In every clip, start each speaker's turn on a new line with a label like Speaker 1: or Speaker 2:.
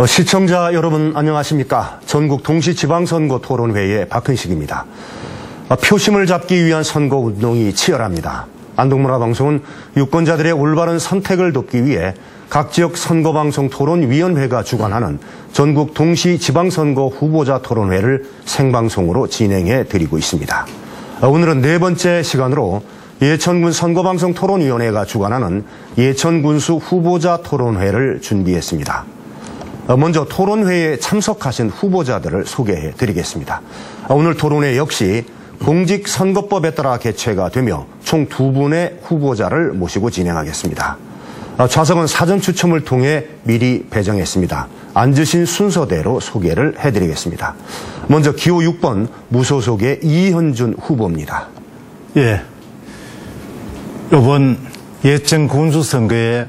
Speaker 1: 시청자 여러분 안녕하십니까. 전국 동시지방선거 토론회의 박근식입니다. 표심을 잡기 위한 선거운동이 치열합니다. 안동문화방송은 유권자들의 올바른 선택을 돕기 위해 각 지역 선거방송 토론위원회가 주관하는 전국 동시지방선거 후보자 토론회를 생방송으로 진행해 드리고 있습니다. 오늘은 네 번째 시간으로 예천군 선거방송 토론위원회가 주관하는 예천군수 후보자 토론회를 준비했습니다. 먼저 토론회에 참석하신 후보자들을 소개해 드리겠습니다. 오늘 토론회 역시 공직선거법에 따라 개최가 되며 총 2분의 후보자를 모시고 진행하겠습니다. 좌석은 사전 추첨을 통해 미리 배정했습니다. 앉으신 순서대로 소개를 해드리겠습니다. 먼저 기호 6번 무소속의 이현준 후보입니다.
Speaker 2: 이번 예천 군수 선거에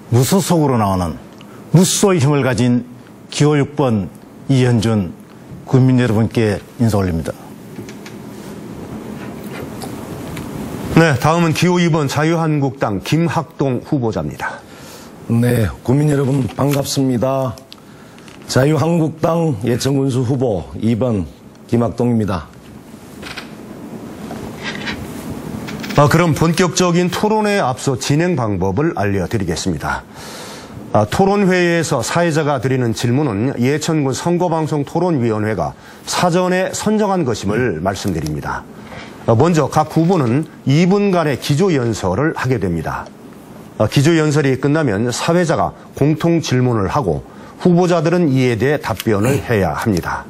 Speaker 2: 무소속으로 나오는 무소의 힘을 가진 기호 6번 이현준 국민 여러분께 인사 올립니다.
Speaker 1: 네, 다음은 기호 2번 자유한국당 김학동 후보자입니다.
Speaker 3: 네, 국민 여러분 반갑습니다. 자유한국당 예천군수 후보 2번 김학동입니다.
Speaker 1: 그럼 본격적인 토론에 앞서 진행 방법을 알려드리겠습니다. 토론회에서 사회자가 드리는 질문은 예천군 선거방송 토론위원회가 사전에 선정한 것임을 말씀드립니다. 먼저 각 후보는 2분간의 기조연설을 하게 됩니다. 기조연설이 끝나면 사회자가 공통 질문을 하고 후보자들은 이에 대해 답변을 해야 합니다.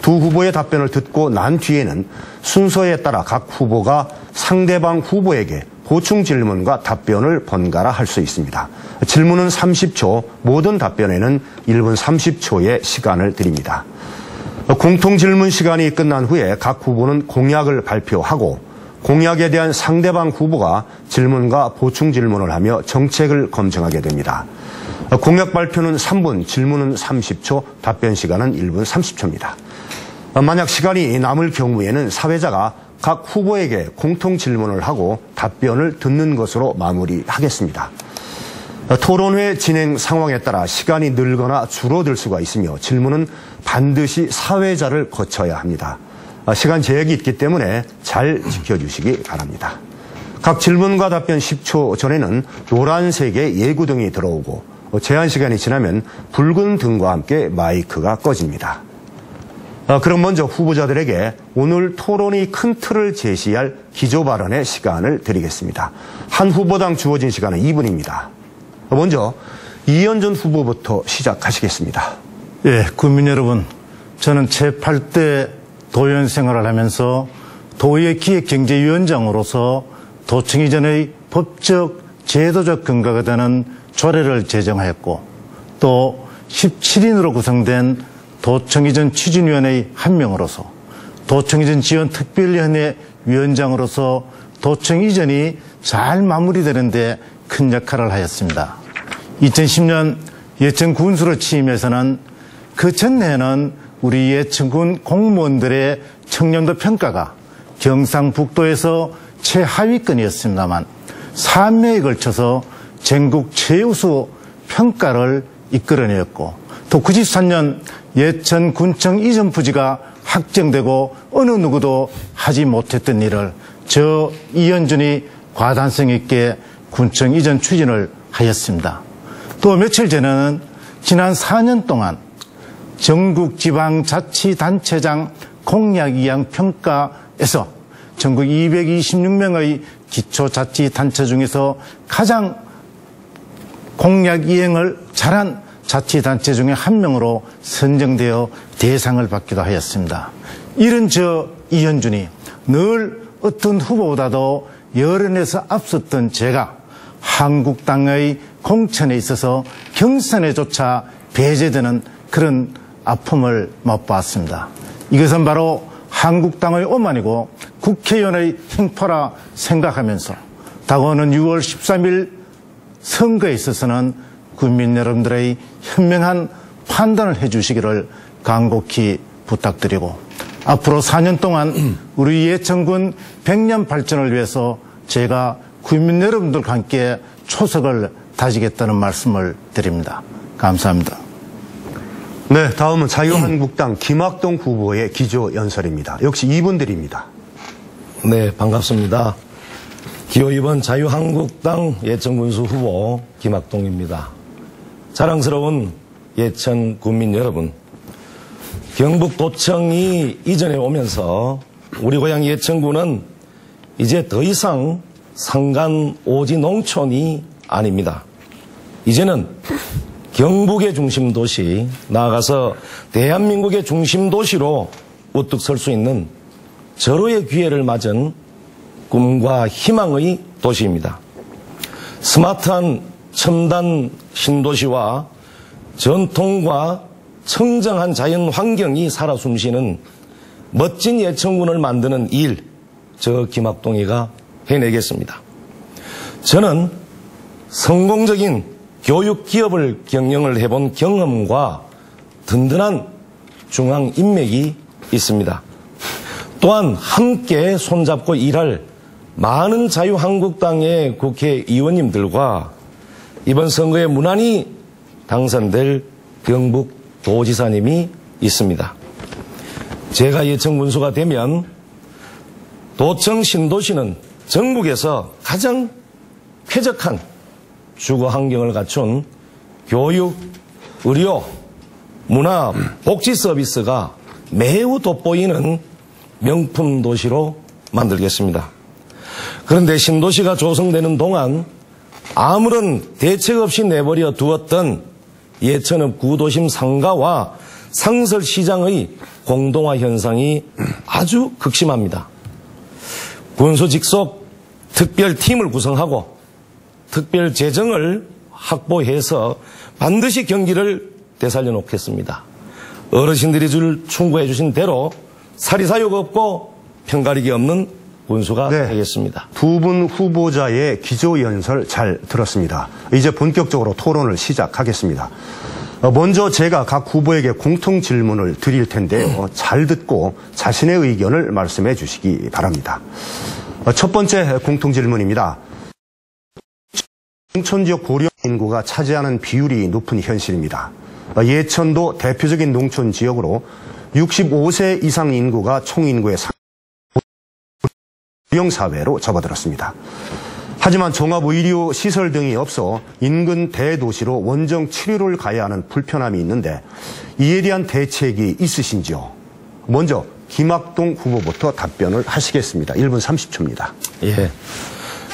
Speaker 1: 두 후보의 답변을 듣고 난 뒤에는 순서에 따라 각 후보가 상대방 후보에게 보충 질문과 답변을 번갈아 할 수 있습니다. 질문은 30초, 모든 답변에는 1분 30초의 시간을 드립니다. 공통 질문 시간이 끝난 후에 각 후보는 공약을 발표하고 공약에 대한 상대방 후보가 질문과 보충 질문을 하며 정책을 검증하게 됩니다. 공약 발표는 3분, 질문은 30초, 답변 시간은 1분 30초입니다. 만약 시간이 남을 경우에는 사회자가 각 후보에게 공통 질문을 하고 답변을 듣는 것으로 마무리하겠습니다. 토론회 진행 상황에 따라 시간이 늘거나 줄어들 수가 있으며 질문은 반드시 사회자를 거쳐야 합니다. 시간 제약이 있기 때문에 잘 지켜주시기 바랍니다. 각 질문과 답변 10초 전에는 노란색의 예구등이 들어오고 제한 시간이 지나면 붉은 등과 함께 마이크가 꺼집니다. 그럼 먼저 후보자들에게 오늘 토론의 큰 틀을 제시할 기조 발언의 시간을 드리겠습니다. 한 후보당 주어진 시간은 2분입니다. 먼저 이현준 후보부터 시작하시겠습니다.
Speaker 2: 국민 여러분, 저는 제8대 도의원 생활을 하면서 도의회 기획경제위원장으로서 도청 이전의 법적, 제도적 근거가 되는 조례를 제정하였고 또 17인으로 구성된 도청 이전 추진위원회의 한 명으로서 도청 이전 지원 특별위원회 위원장으로서 도청 이전이 잘 마무리되는 데 큰 역할을 하였습니다. 2010년 예천 군수로 취임해서는 그 전해에는 우리 예천군 공무원들의 청렴도 평가가 경상북도에서 최하위권이었습니다만 3회에 걸쳐서 전국 최우수 평가를 이끌어내었고 또 93년 예천군청 이전 부지가 확정되고 어느 누구도 하지 못했던 일을 저 이현준이 과단성 있게 군청 이전 추진을 하였습니다. 또 며칠 전에는 지난 4년 동안 전국지방자치단체장 공약이양 평가에서 전국 226명의 기초자치단체 중에서 가장 공약 이행을 잘한 자치단체 중에 한 명으로 선정되어 대상을 받기도 하였습니다. 이런 저 이현준이 늘 어떤 후보보다도 여론에서 앞섰던 제가 한국당의 공천에 있어서 경선에조차 배제되는 그런 아픔을 맛보았습니다. 이것은 바로 한국당의 오만이고 국회의원의 행포라 생각하면서 다가오는 6월 13일 선거에 있어서는 국민 여러분들의 현명한 판단을 해주시기를 간곡히 부탁드리고 앞으로 4년 동안 우리 예천군 100년 발전을 위해서 제가 국민 여러분들과 함께 초석을 다지겠다는 말씀을 드립니다. 감사합니다.
Speaker 1: 네, 다음은 자유한국당 김학동 후보의 기조연설입니다. 역시 이분들입니다.
Speaker 3: 네, 반갑습니다. 기호 2번 자유한국당 예천군수 후보 김학동입니다. 자랑스러운 예천 군민 여러분, 경북도청이 이전에 오면서 우리 고향 예천군은 이제 더 이상 산간 오지 농촌이 아닙니다. 이제는 경북의 중심 도시, 나아가서 대한민국의 중심 도시로 우뚝 설 수 있는 절호의 기회를 맞은 꿈과 희망의 도시입니다. 스마트한 첨단 신도시와 전통과 청정한 자연 환경이 살아 숨쉬는 멋진 예천군을 만드는 일, 저 김학동이가 해내겠습니다. 저는 성공적인 교육 기업을 경영을 해본 경험과 든든한 중앙 인맥이 있습니다. 또한 함께 손잡고 일할 많은 자유한국당의 국회의원님들과 이번 선거에 무난히 당선될 경북도지사님이 있습니다. 제가 예천군수가 되면 도청 신도시는 전국에서 가장 쾌적한 주거 환경을 갖춘 교육, 의료, 문화, 복지 서비스가 매우 돋보이는 명품 도시로 만들겠습니다. 그런데 신도시가 조성되는 동안 아무런 대책 없이 내버려 두었던 예천읍 구도심 상가와 상설시장의 공동화 현상이 아주 극심합니다. 군수 직속 특별팀을 구성하고 특별 재정을 확보해서 반드시 경기를 되살려 놓겠습니다. 어르신들이 충고해 주신 대로 사리사욕 없고 편가르기 없는 군수가 되겠습니다.
Speaker 1: 두 분 후보자의 기조연설 잘 들었습니다. 이제 본격적으로 토론을 시작하겠습니다. 먼저 제가 각 후보에게 공통 질문을 드릴 텐데요. 잘 듣고 자신의 의견을 말씀해 주시기 바랍니다. 첫 번째 공통 질문입니다. 농촌 지역 고령 인구가 차지하는 비율이 높은 현실입니다. 예천도 대표적인 농촌 지역으로 65세 이상 인구가 총 인구의 고령사회로 접어들었습니다. 하지만 종합의료 시설 등이 없어 인근 대도시로 원정 치료를 가야 하는 불편함이 있는데 이에 대한 대책이 있으신지요? 먼저 김학동 후보부터 답변을 하시겠습니다. 1분 30초입니다.
Speaker 3: 예.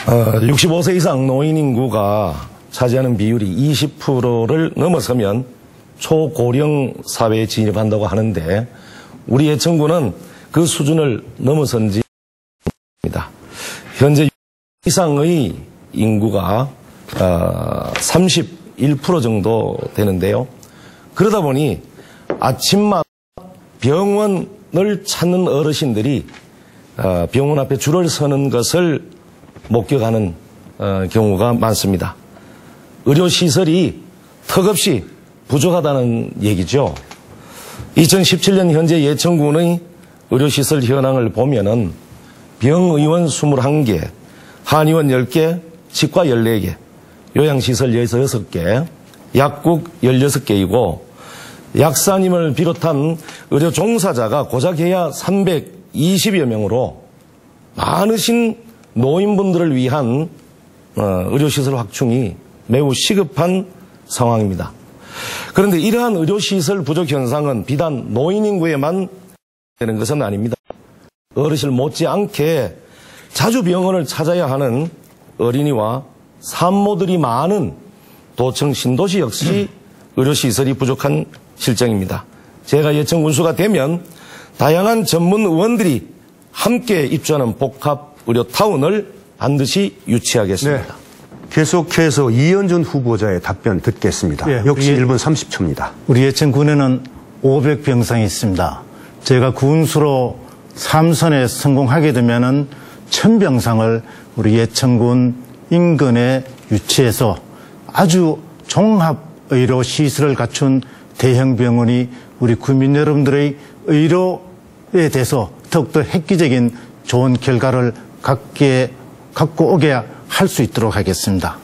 Speaker 3: 65세 이상 노인 인구가 차지하는 비율이 20%를 넘어서면 초고령 사회에 진입한다고 하는데 우리 예천군은 그 수준을 넘어선 지 입니다. 현재 이상의 인구가 31% 정도 되는데요. 그러다 보니 아침마다 병원을 찾는 어르신들이 병원 앞에 줄을 서는 것을 목격하는 경우가 많습니다. 의료시설이 턱없이 부족하다는 얘기죠. 2017년 현재 예천군의 의료시설 현황을 보면은 병의원 21개, 한의원 10개, 치과 14개, 요양시설 16개, 약국 16개이고 약사님을 비롯한 의료 종사자가 고작해야 320여 명으로 많으신 노인분들을 위한 의료시설 확충이 매우 시급한 상황입니다. 그런데 이러한 의료시설 부족 현상은 비단 노인 인구에만 되는 것은 아닙니다. 어르신 못지않게 자주 병원을 찾아야 하는 어린이와 산모들이 많은 도청 신도시 역시 의료시설이 부족한 실정입니다. 제가 예천군수가 되면 다양한 전문 의원들이 함께 입주하는 복합의료타운을 반드시 유치하겠습니다.
Speaker 1: 네. 계속해서 이현준 후보자의 답변 듣겠습니다.
Speaker 2: 네,
Speaker 1: 역시 1분 30초입니다.
Speaker 2: 우리 예천군에는 500병상이 있습니다. 제가 군수로 3선에 성공하게 되면은 1000병상을 우리 예천군 인근에 유치해서 아주 종합의료 시설을 갖춘 대형 병원이 우리 국민 여러분들의 의료에 대해서 더욱더 획기적인 좋은 결과를 갖고 오게 할 수 있도록 하겠습니다.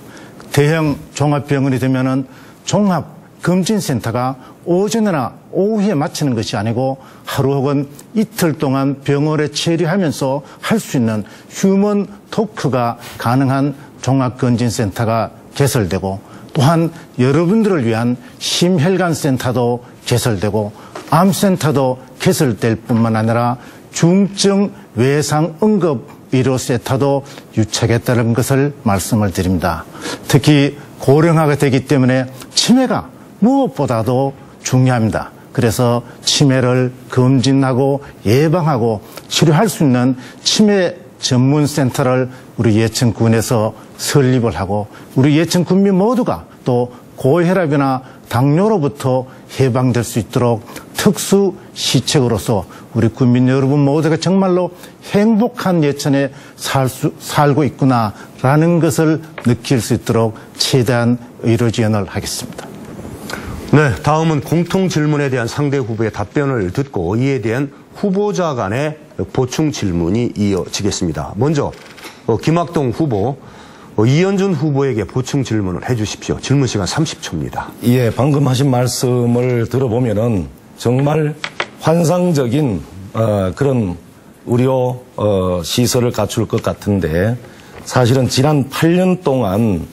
Speaker 2: 대형 종합병원이 되면은 종합 검진센터가 오전이나 오후에 마치는 것이 아니고 하루 혹은 이틀 동안 병원에 체류하면서 할 수 있는 휴먼 토크가 가능한 종합검진센터가 개설되고, 또한 여러분들을 위한 심혈관센터도 개설되고 암센터도 개설될 뿐만 아니라 중증 외상 응급 의료센터도 유치하겠다는 것을 말씀을 드립니다. 특히 고령화가 되기 때문에 치매가 무엇보다도 중요합니다. 그래서 치매를 검진하고 예방하고 치료할 수 있는 치매 전문센터를 우리 예천군에서 설립을 하고, 우리 예천 군민 모두가 또 고혈압이나 당뇨로부터 해방될 수 있도록 특수 시책으로서 우리 국민 여러분 모두가 정말로 행복한 예천에 살고 있구나라는 것을 느낄 수 있도록 최대한 의료 지원을 하겠습니다.
Speaker 1: 네, 다음은 공통 질문에 대한 상대 후보의 답변을 듣고 이에 대한 후보자 간의 보충 질문이 이어지겠습니다. 먼저 김학동 후보, 이현준 후보에게 보충 질문을 해 주십시오. 질문 시간 30초입니다.
Speaker 3: 예, 방금 하신 말씀을 들어보면은 정말 환상적인 그런 의료 시설을 갖출 것 같은데, 사실은 지난 8년 동안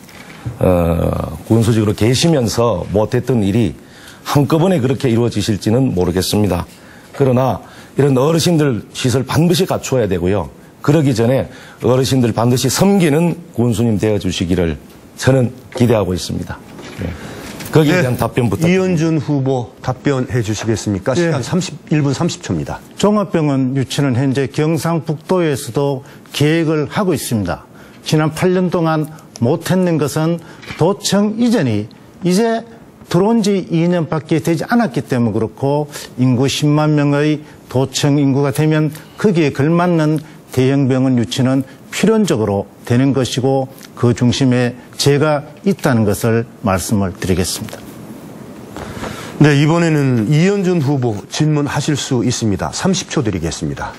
Speaker 3: 군수직으로 계시면서 못했던 일이 한꺼번에 그렇게 이루어지실지는 모르겠습니다. 그러나 이런 어르신들 시설 반드시 갖추어야 되고요. 그러기 전에 어르신들 반드시 섬기는 군수님 되어주시기를 저는 기대하고 있습니다. 네. 거기에 대한 답변 부탁드립니다.
Speaker 1: 이현준 후보 답변해 주시겠습니까? 시간 1분 30초입니다.
Speaker 2: 종합병원 유치는 현재 경상북도에서도 계획을 하고 있습니다. 지난 8년 동안 못했는 것은 도청 이전이 이제 들어온 지 2년밖에 되지 않았기 때문에 그렇고, 인구 10만 명의 도청 인구가 되면 거기에 걸맞는 대형병원 유치는 필연적으로 되는 것이고, 그 중심에 제가 있다는 것을 말씀을 드리겠습니다.
Speaker 1: 네, 이번에는 이현준 후보 질문하실 수 있습니다. 30초 드리겠습니다.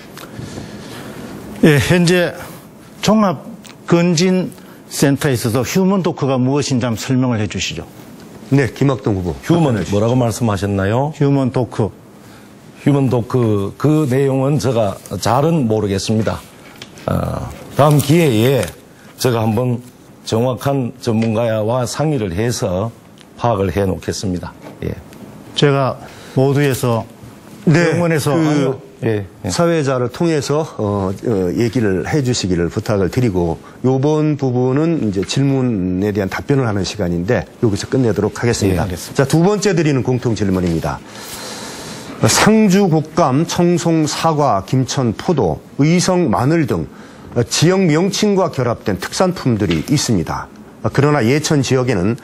Speaker 2: 예, 현재 종합검진센터에 있어서 휴먼 도크가 무엇인지 한번 설명을 해 주시죠.
Speaker 1: 네, 김학동 후보.
Speaker 3: 휴먼 뭐라고 말씀하셨나요?
Speaker 2: 휴먼 도크.
Speaker 3: 휴먼 도크 그 내용은 제가 잘은 모르겠습니다. 다음 기회에 제가 한번 정확한 전문가와 상의를 해서 파악을 해 놓겠습니다. 예.
Speaker 2: 제가 모두에서 병원에서
Speaker 1: 사회자를 통해서 얘기를 해주시기를 부탁을 드리고, 요번 부분은 이제 질문에 대한 답변을 하는 시간인데 여기서 끝내도록 하겠습니다.
Speaker 2: 예, 알겠습니다.
Speaker 1: 자, 두 번째 드리는 공통 질문입니다. 상주 곶감, 청송 사과, 김천 포도, 의성 마늘 등 지역 명칭과 결합된 특산품들이 있습니다. 그러나 예천 지역에는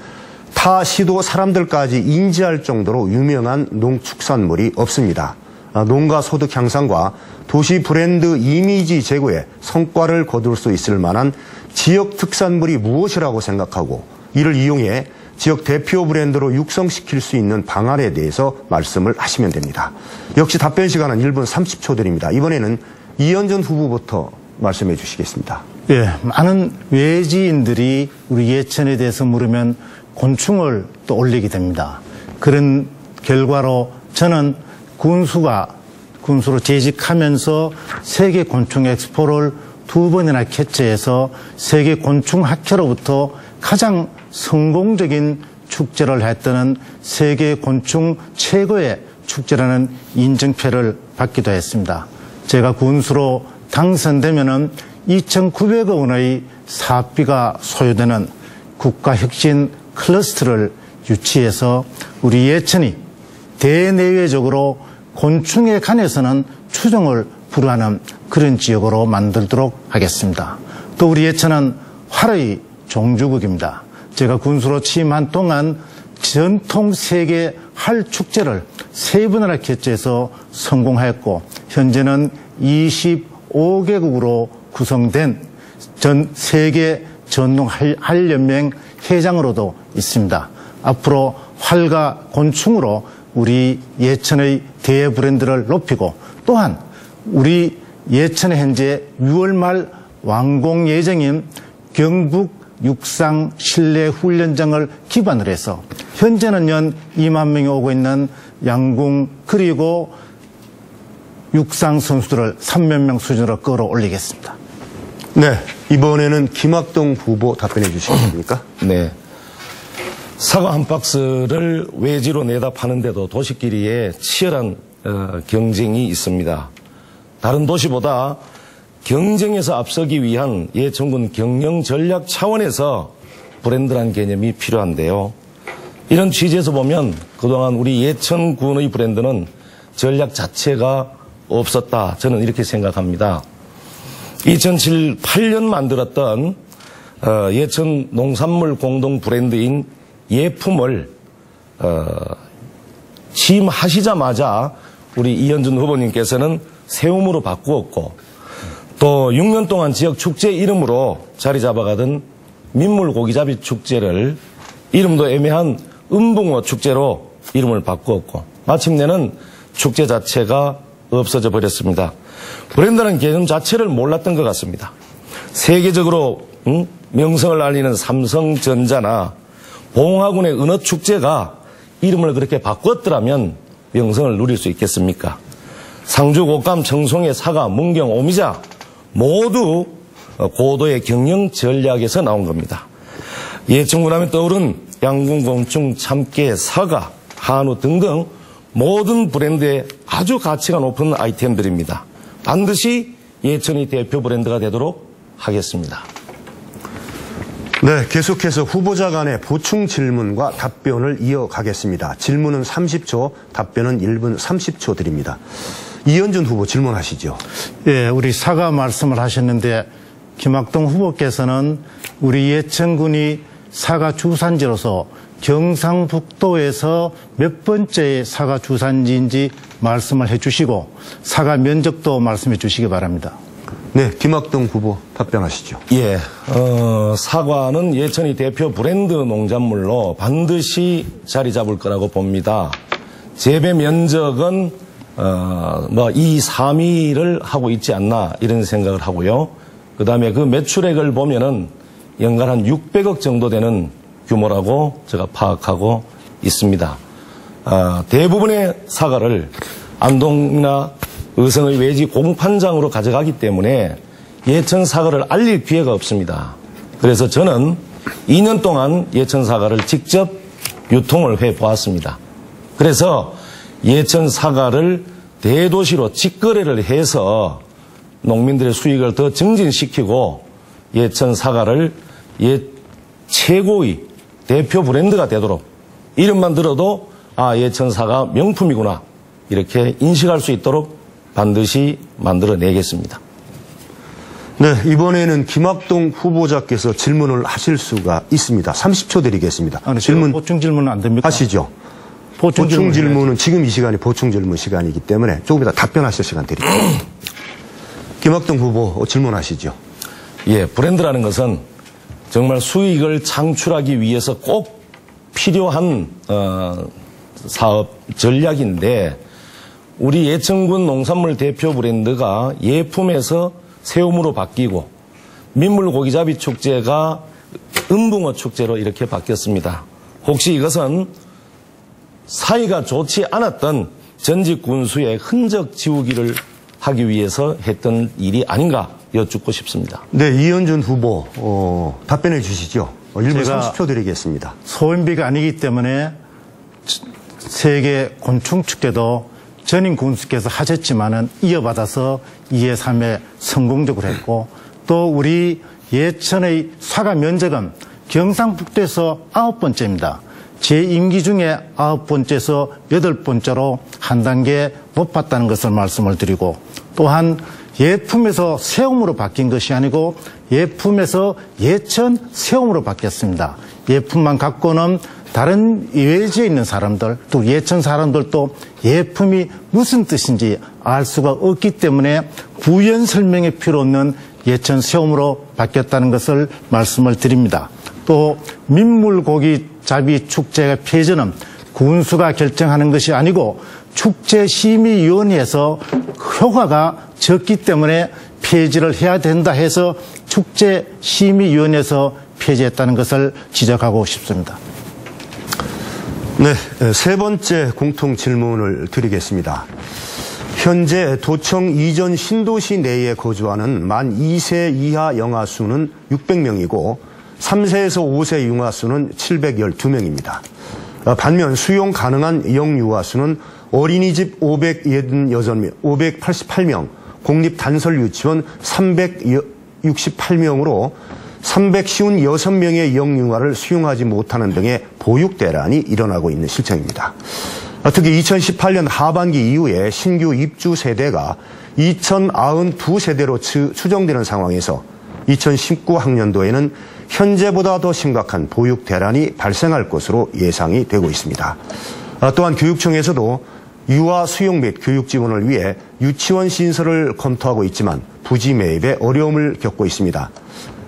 Speaker 1: 타 시도 사람들까지 인지할 정도로 유명한 농축산물이 없습니다. 농가 소득 향상과 도시 브랜드 이미지 제고에 성과를 거둘 수 있을 만한 지역 특산물이 무엇이라고 생각하고, 이를 이용해 지역 대표 브랜드로 육성시킬 수 있는 방안에 대해서 말씀을 하시면 됩니다. 역시 답변 시간은 1분 30초 드립니다. 이번에는 이현준 후보부터 말씀해 주시겠습니다.
Speaker 2: 예, 많은 외지인들이 우리 예천에 대해서 물으면 곤충을 또 올리게 됩니다. 그런 결과로 저는 군수로 재직하면서 세계 곤충 엑스포를 2번이나 개최해서 세계 곤충 학회로부터 가장 성공적인 축제를 했던 세계 곤충 최고의 축제라는 인증표를 받기도 했습니다. 제가 군수로 당선되면은 2,900억 원의 사업비가 소요되는 국가혁신 클러스터를 유치해서 우리 예천이 대내외적으로 곤충에 관해서는 추종을 불허하는 그런 지역으로 만들도록 하겠습니다. 또 우리 예천은 활의 종주국입니다. 제가 군수로 취임한 동안 전통 세계 활 축제를 3번이나 개최해서 성공하였고, 현재는 25개국으로 구성된 전 세계 전통 활연맹 회장으로도 있습니다. 앞으로 활과 곤충으로 우리 예천의 대외 브랜드를 높이고, 또한 우리 예천에 현재 6월 말 완공 예정인 경북 육상 실내 훈련장을 기반으로 해서 현재는 연 2만 명이 오고 있는 양궁 그리고 육상 선수들을 3만 명 수준으로 끌어올리겠습니다.
Speaker 1: 네, 이번에는 김학동 후보 답변해 주시겠습니까?
Speaker 3: 네. 사과 한 박스를 외지로 내다 파는데도 도시끼리의 치열한 경쟁이 있습니다. 다른 도시보다 경쟁에서 앞서기 위한 예천군 경영 전략 차원에서 브랜드란 개념이 필요한데요. 이런 취지에서 보면 그동안 우리 예천군의 브랜드는 전략 자체가 없었다. 저는 이렇게 생각합니다. 2008년 만들었던 예천 농산물 공동 브랜드인 예품을 취임하시자마자 우리 이현준 후보님께서는 세움으로 바꾸었고 또 6년 동안 지역 축제 이름으로 자리 잡아가던 민물고기잡이 축제를 이름도 애매한 은붕어 축제로 이름을 바꾸었고 마침내는 축제 자체가 없어져 버렸습니다. 브랜드라는 개념 자체를 몰랐던 것 같습니다. 세계적으로 명성을 알리는 삼성전자나 봉화군의 은어축제가 이름을 그렇게 바꿨더라면 명성을 누릴 수 있겠습니까? 상주, 곡감, 청송의 사과, 문경, 오미자 모두 고도의 경영 전략에서 나온 겁니다. 예천군 하면 떠오른 양궁, 곤충, 참깨, 사과, 한우 등등 모든 브랜드에 아주 가치가 높은 아이템들입니다. 반드시 예천이 대표 브랜드가 되도록 하겠습니다.
Speaker 1: 네, 계속해서 후보자 간의 보충 질문과 답변을 이어가겠습니다. 질문은 30초, 답변은 1분 30초 드립니다. 이현준 후보 질문하시죠.
Speaker 2: 예, 우리 사과 말씀을 하셨는데 김학동 후보께서는 우리 예천군이 사과 주산지로서 경상북도에서 몇 번째 사과 주산지인지 말씀을 해주시고 사과 면적도 말씀해 주시기 바랍니다.
Speaker 1: 네, 김학동 후보 답변하시죠.
Speaker 3: 예, 사과는 예천이 대표 브랜드 농작물로 반드시 자리 잡을 거라고 봅니다. 재배 면적은 2, 3위를 하고 있지 않나 이런 생각을 하고요. 그 다음에 그 매출액을 보면은 연간 한 600억 정도 되는 규모라고 제가 파악하고 있습니다. 대부분의 사과를 안동이나 의성의 외지 공판장으로 가져가기 때문에 예천 사과를 알릴 기회가 없습니다. 그래서 저는 2년 동안 예천 사과를 직접 유통을 해보았습니다. 그래서 예천 사과를 대도시로 직거래를 해서 농민들의 수익을 더 증진시키고 예천 사과를 최고의 대표 브랜드가 되도록 이름만 들어도 예천 사과 명품이구나 이렇게 인식할 수 있도록 반드시 만들어내겠습니다.
Speaker 1: 네, 이번에는 김학동 후보자께서 질문을 하실 수가 있습니다. 30초 드리겠습니다.
Speaker 2: 질문 보충 질문은 안 됩니까?
Speaker 1: 하시죠. 보충 질문은 지금 이 시간이 보충 질문 시간이기 때문에 조금 이따 답변하실 시간 드릴게요. 김학동 후보 질문하시죠.
Speaker 3: 예, 브랜드라는 것은 정말 수익을 창출하기 위해서 꼭 필요한 사업 전략인데 우리 예천군 농산물 대표 브랜드가 예품에서 세움으로 바뀌고 민물고기잡이 축제가 은붕어 축제로 이렇게 바뀌었습니다. 혹시 이것은 사이가 좋지 않았던 전직 군수의 흔적 지우기를 하기 위해서 했던 일이 아닌가 여쭙고 싶습니다.
Speaker 1: 네, 이현준 후보 답변해 주시죠. 1분 30초 드리겠습니다.
Speaker 2: 소인비가 아니기 때문에 세계 곤충축제도 전임 군수께서 하셨지만은 이어받아서 2회, 3회 성공적으로 했고 또 우리 예천의 사과 면적은 경상북도에서 9번째입니다. 제 임기 중에 9번째에서 8번째로 한 단계 높았다는 것을 말씀을 드리고 또한 예품에서 세움으로 바뀐 것이 아니고 예품에서 예천 세움으로 바뀌었습니다. 예품만 갖고는 다른 외지에 있는 사람들 또 예천 사람들도 예품이 무슨 뜻인지 알 수가 없기 때문에 부연 설명이 필요 없는 예천 세움으로 바뀌었다는 것을 말씀을 드립니다. 또 민물고기 잡이 축제의 폐지는 군수가 결정하는 것이 아니고 축제심의위원회에서 효과가 적기 때문에 폐지를 해야 된다 해서 축제심의위원회에서 폐지했다는 것을 지적하고 싶습니다.
Speaker 1: 네, 세 번째 공통 질문을 드리겠습니다. 현재 도청 이전 신도시 내에 거주하는 만 2세 이하 영아 수는 600명이고 3세에서 5세 융화 수는 712명입니다. 반면 수용 가능한 영유아 수는 어린이집 588명, 공립단설유치원 368명으로 356명의 영유아를 수용하지 못하는 등의 보육대란이 일어나고 있는 실정입니다. 특히 2018년 하반기 이후에 신규 입주 세대가 2092세대로 추정되는 상황에서 2019학년도에는 현재보다 더 심각한 보육 대란이 발생할 것으로 예상이 되고 있습니다. 또한 교육청에서도 유아 수용 및 교육 지원을 위해 유치원 신설을 검토하고 있지만 부지 매입에 어려움을 겪고 있습니다.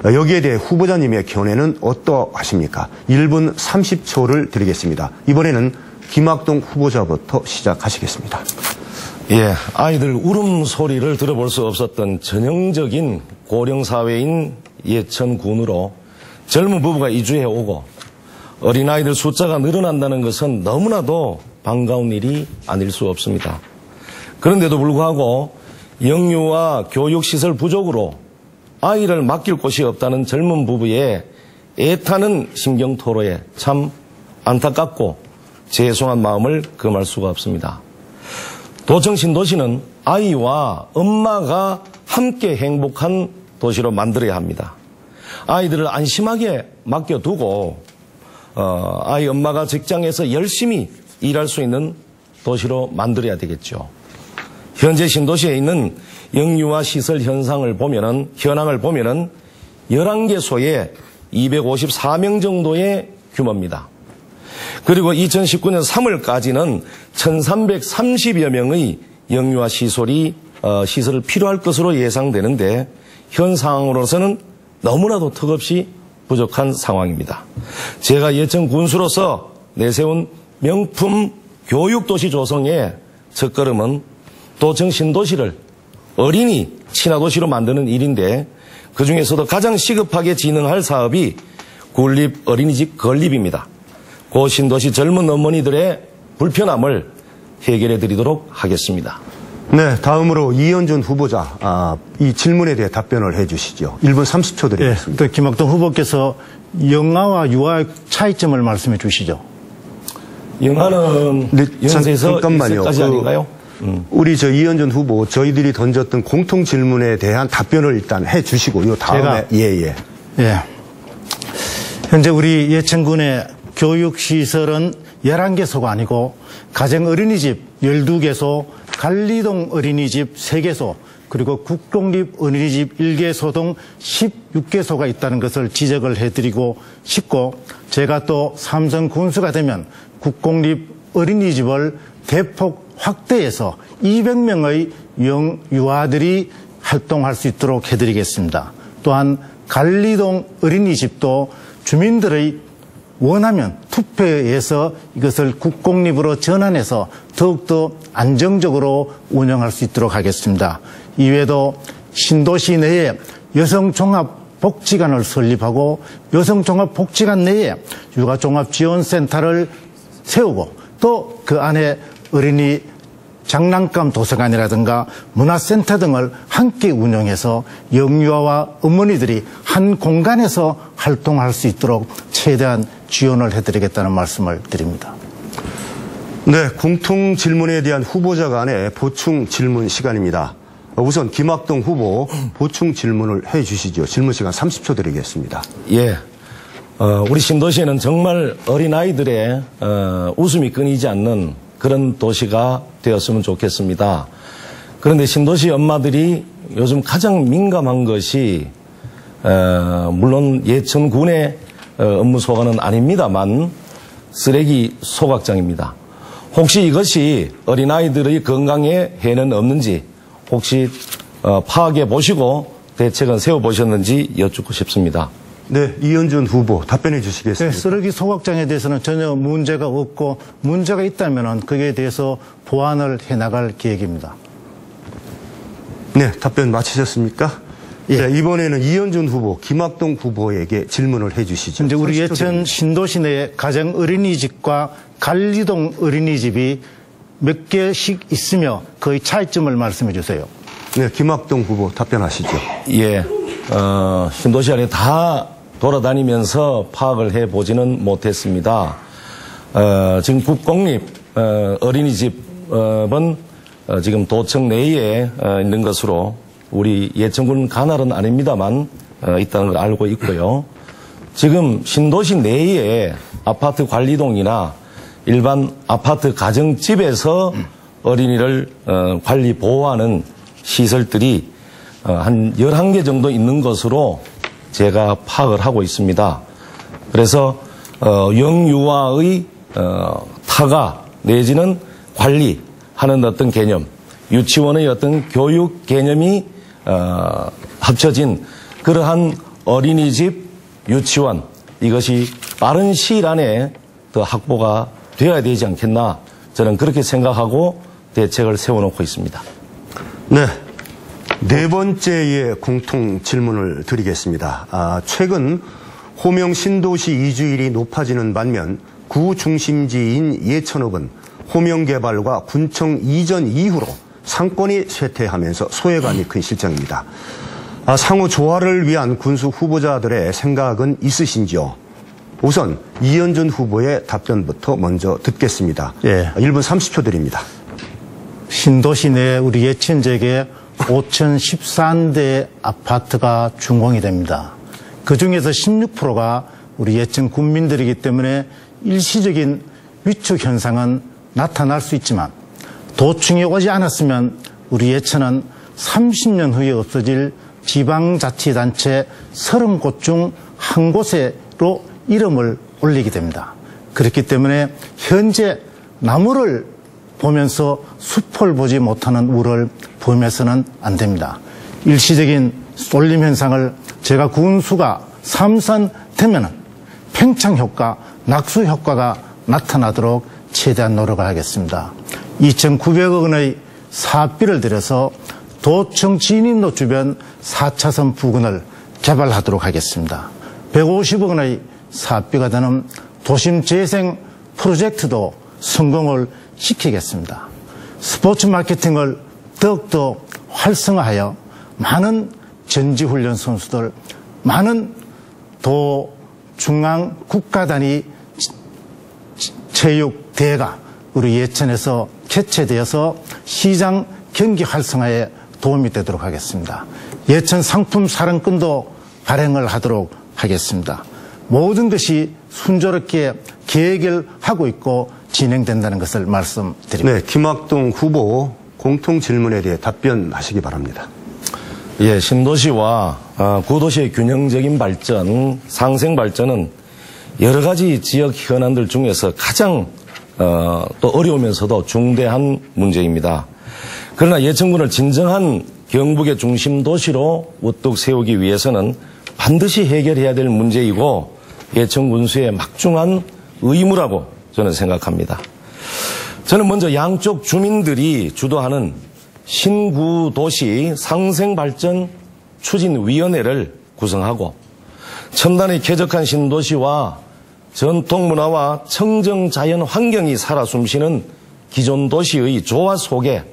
Speaker 1: 여기에 대해 후보자님의 견해는 어떠하십니까? 1분 30초를 드리겠습니다. 이번에는 김학동 후보자부터 시작하시겠습니다.
Speaker 3: 예, 아이들 울음소리를 들어볼 수 없었던 전형적인 고령사회인 예천군으로 젊은 부부가 이주해 오고 어린아이들 숫자가 늘어난다는 것은 너무나도 반가운 일이 아닐 수 없습니다. 그런데도 불구하고 영유아 교육시설 부족으로 아이를 맡길 곳이 없다는 젊은 부부의 애타는 심경토로에 참 안타깝고 죄송한 마음을 금할 수가 없습니다. 도청 신도시는 아이와 엄마가 함께 행복한 도시로 만들어야 합니다. 아이들을 안심하게 맡겨두고 아이 엄마가 직장에서 열심히 일할 수 있는 도시로 만들어야 되겠죠. 현재 신도시에 있는 영유아 시설 현황을 보면은 11개소에 254명 정도의 규모입니다. 그리고 2019년 3월까지는 1330여 명의 영유아 시설이 필요할 것으로 예상되는데 현 상황으로서는 너무나도 턱없이 부족한 상황입니다. 제가 예천 군수로서 내세운 명품 교육도시 조성의 첫걸음은 도청 신도시를 어린이 친화도시로 만드는 일인데 그중에서도 가장 시급하게 진행할 사업이 군립 어린이집 건립입니다. 고 신도시 젊은 어머니들의 불편함을 해결해 드리도록 하겠습니다.
Speaker 1: 네, 다음으로 이현준 후보자 이 질문에 대해 답변을 해 주시죠. 1분 30초 드리겠습니다.
Speaker 2: 네, 또 김학동 후보께서 영아와 유아의 차이점을 말씀해 주시죠.
Speaker 3: 영아는
Speaker 1: 네,
Speaker 3: 0세에서
Speaker 1: 잠깐만요.
Speaker 3: 1세까지 아닌가요?
Speaker 1: 우리 이현준 후보 저희들이 던졌던 공통 질문에 대한 답변을 일단 해 주시고 요 다음에
Speaker 2: 예. 현재 우리 예천군의 교육시설은 11개소가 아니고 가정 어린이집 12개소, 관리동 어린이집 3개소, 그리고 국공립 어린이집 1개소 등 16개소가 있다는 것을 지적을 해드리고 싶고, 제가 또 삼성 군수가 되면 국공립 어린이집을 대폭 확대해서 200명의 유아들이 활동할 수 있도록 해드리겠습니다. 또한 관리동 어린이집도 주민들의 원하면 투표해서 이것을 국공립으로 전환해서 더욱더 안정적으로 운영할 수 있도록 하겠습니다. 이외에도 신도시 내에 여성종합복지관을 설립하고 여성종합복지관 내에 육아종합지원센터를 세우고 또 그 안에 어린이 장난감 도서관이라든가 문화센터 등을 함께 운영해서 영유아와 어머니들이 한 공간에서 활동할 수 있도록 최대한 지원을 해드리겠다는 말씀을 드립니다.
Speaker 1: 네, 공통 질문에 대한 후보자 간의 보충 질문 시간입니다. 우선 김학동 후보 보충 질문을 해 주시죠. 질문 시간 30초 드리겠습니다.
Speaker 3: 예. 우리 신도시에는 정말 어린아이들의 웃음이 끊이지 않는 그런 도시가 되었으면 좋겠습니다. 그런데 신도시 엄마들이 요즘 가장 민감한 것이 물론 예천군의 업무 소관은 아닙니다만 쓰레기 소각장입니다. 혹시 이것이 어린아이들의 건강에 해는 없는지 혹시 파악해 보시고 대책은 세워보셨는지 여쭙고 싶습니다.
Speaker 1: 네, 이현준 후보 답변해 주시겠습니까?
Speaker 2: 네, 쓰레기 소각장에 대해서는 전혀 문제가 없고 문제가 있다면 거기에 대해서 보완을 해나갈 계획입니다.
Speaker 1: 네, 답변 마치셨습니까?
Speaker 2: 예.
Speaker 1: 네, 이번에는 이현준 후보, 김학동 후보에게 질문을 해 주시죠.
Speaker 2: 이제 우리
Speaker 1: 30초
Speaker 2: 예천
Speaker 1: 드립니다.
Speaker 2: 신도시 내 가정 어린이집과 관리동 어린이집이 몇 개씩 있으며 거의 차이점을 말씀해 주세요.
Speaker 1: 네, 김학동 후보 답변하시죠.
Speaker 3: 예, 신도시 안에 다 돌아다니면서 파악을 해보지는 못했습니다. 지금 국공립 어린이집은 지금 도청 내에 있는 것으로 우리 예천군 관할은 아닙니다만 있다는 걸 알고 있고요. 지금 신도시 내에 아파트 관리동이나 일반 아파트 가정집에서 어린이를 관리 보호하는 시설들이 한 11개 정도 있는 것으로 제가 파악을 하고 있습니다. 그래서 영유아의 타가 내지는 관리하는 어떤 개념, 유치원의 어떤 교육 개념이 합쳐진 그러한 어린이집, 유치원, 이것이 빠른 시일 안에 더 확보가 되어야 되지 않겠나, 저는 그렇게 생각하고 대책을 세워놓고 있습니다.
Speaker 1: 네. 네 번째의 공통 질문을 드리겠습니다. 최근 호명 신도시 이주율이 높아지는 반면 구 중심지인 예천읍은 호명 개발과 군청 이전 이후로 상권이 쇠퇴하면서 소외감이 큰 실정입니다. 상호 조화를 위한 군수 후보자들의 생각은 있으신지요? 우선 이현준 후보의 답변부터 먼저 듣겠습니다.
Speaker 2: 예.
Speaker 1: 1분 30초 드립니다.
Speaker 2: 신도시 내 우리 예천 지역에 5,013대 아파트가 준공이 됩니다. 그중에서 16%가 우리 예천 군민들이기 때문에 일시적인 위축 현상은 나타날 수 있지만 도충이 오지 않았으면 우리 예천은 30년 후에 없어질 지방자치단체 30곳 중 한 곳으로 이름을 올리게 됩니다. 그렇기 때문에 현재 나무를 보면서 숲을 보지 못하는 우를 보면서는 안 됩니다. 일시적인 쏠림 현상을 제가 군수가 삼선되면은 팽창 효과, 낙수 효과가 나타나도록 최대한 노력을 하겠습니다. 2,900억 원의 사업비를 들여서 도청 진입로 주변 4차선 부근을 개발하도록 하겠습니다. 150억 원의 사업비가 드는 도심 재생 프로젝트도 성공을 시키겠습니다. 스포츠 마케팅을 더욱더 활성화하여 많은 전지훈련 선수들, 많은 중앙 국가 단위 체육대회가 우리 예천에서 개최되어서 시장 경기 활성화에 도움이 되도록 하겠습니다. 예천 상품 사랑권도 발행을 하도록 하겠습니다. 모든 것이 순조롭게 계획을 하고 있고 진행된다는 것을 말씀드립니다.
Speaker 1: 네, 김학동 후보 공통 질문에 대해 답변하시기 바랍니다.
Speaker 3: 예, 신도시와 구도시의 균형적인 발전, 상생 발전은 여러 가지 지역 현안들 중에서 가장 또 어려우면서도 중대한 문제입니다. 그러나 예천군을 진정한 경북의 중심 도시로 우뚝 세우기 위해서는 반드시 해결해야 될 문제이고 예천군수의 막중한 의무라고 저는 생각합니다. 저는 먼저 양쪽 주민들이 주도하는 신구도시 상생발전 추진위원회를 구성하고 첨단의 쾌적한 신도시와 전통문화와 청정자연 환경이 살아 숨쉬는 기존 도시의 조화 속에